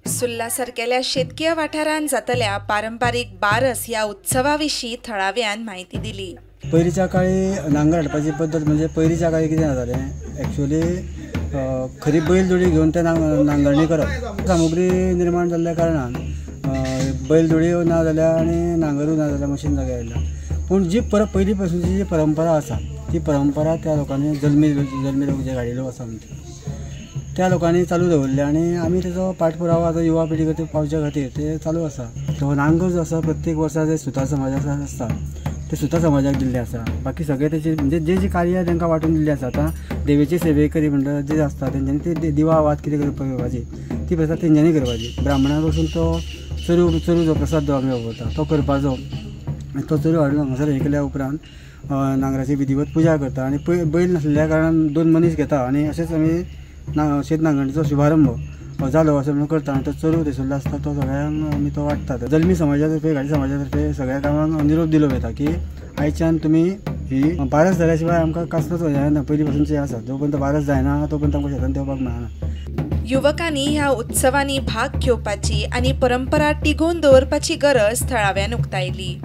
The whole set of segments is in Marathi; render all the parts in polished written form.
सुल्ला सारकेल्या शेतकीय वाठारांत जातल्या पारंपारीक बारस ह्या उत्सवाविशीं थळाव्यान माहिती दिली। पयलींच्या काळी नांगर हाडपाची पद्दत म्हणजे पयलींच्या काळी कितें जातालें एक्चुअली खरी बैलजोडी घेवन ते नांगरणी करप। सामुग्री निर्माण जाल्ल्या कारणान बैलजोडी ना जाल्यार आनी नांगरूय ना जाल्यार मशीन जाग्यार आयल्या। पूण जी पयलीं पासूनची जी परंपरा आसा ती परंपरा त्या लोकांनी जल्मी लोक जे गाडी लोक आसा त्या लोकांनी चालू दवरले आनी आमी तेजो पाठपुरावो आतां युवा पिढी खातीर पावच्या खातीर ते चालू आसा। तो नांगर जो आसा प्रत्येक वर्सा जे सुतार समाज आसता ते सुतार समाजाक दिल्ले आसा। बाकी सगळे तेचे म्हणजे जे कार्य तांकां वांटून दिल्ले आसा। आतां देवीचे सेवेकरी म्हणटा जे आसता तेंच्यांनी ते दिवा वात कितें करपाची ती प्रथा तेंच्यांनी करपाची। ब्राह्मणाक वचून तो चरू जो प्रसाद जो आमी वापरता तो करपाचो। तो चरू हाडून हांगासर हे केल्या उपरांत नांगराची विधिवत पुजा करता आनी बैल नासल्या कारणान 2 मनीस घेता आनी अशेंच आमी शेत नांगरणीचो शुभारंभ जालो अशें म्हणून करता आनी तो चरू थंयसरलो आसता तो सगळ्यांक आमी तो वांटतात। जल्मी समाजा तर्फे गाडी समाजा तर्फे सगळ्या गांवांक निरोप दिलो वता की आयच्यान तुमी ही बारस जाल्या शिवाय आमकां कसलोच जायना। पयलीं पासूनचे आसा जो पर्यंत बारस जायना तो पर्यंत आमकां शेतान देवपाक मेळना। युवकांनी ह्या उत्सवांनी भाग घेवपाची आनी परंपरा टिकोवन दवरपाची गरज थळाव्यान उक्तायली।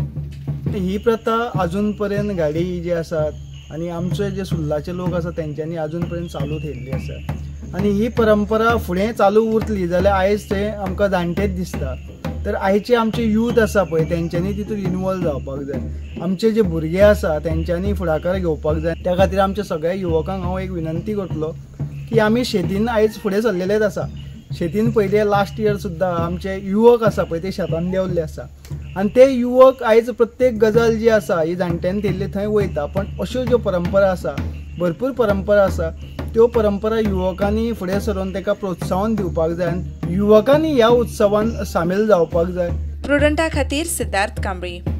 ही प्रथा अजून पर्यंत गाडी जी आसात आनी आमचे जे सुल्लाचे लोक आसा तेंच्यांनी अजून पर्यंत चालू ठेयल्ली आसा आनी ही परंपरा फुडें चालू उरतली जाल्यार आयज ते आमकां जाणटेच दिसता। तर आयचे आमचे यूथ आसा पळय तेंच्यांनी तितून इनवॉल्व जावपाक जाय। आमचे जे भुरगे आसा तेंच्यांनी फुडाकार घेवपाक जाय। त्या खातीर आमच्या सगळ्या युवकांक हांव एक विनंती करतलो की आमी शेतीन आयज फुडें सरलेलेच आसा। शेतीन पयले लास्ट इयर सुद्दां आमचे युवक आसा पळय ते शेतान देंवल्ले आसा आनी ते युवक आयज प्रत्येक गजाल जी आसा ही जाणट्यांनी थेयल्ली थंय वयता। पण अश्यो ज्यो परंपरा आसा भरपूर परंपरा आसा त्यो परंपरा युवकांनी फुडें सरून ताका प्रोत्साहन दिवपाक जाय आनी युवकांनी ह्या उत्सवान सामील जावपाक जाय। प्रुडंटा खातीर सिद्धार्थ कांबळी।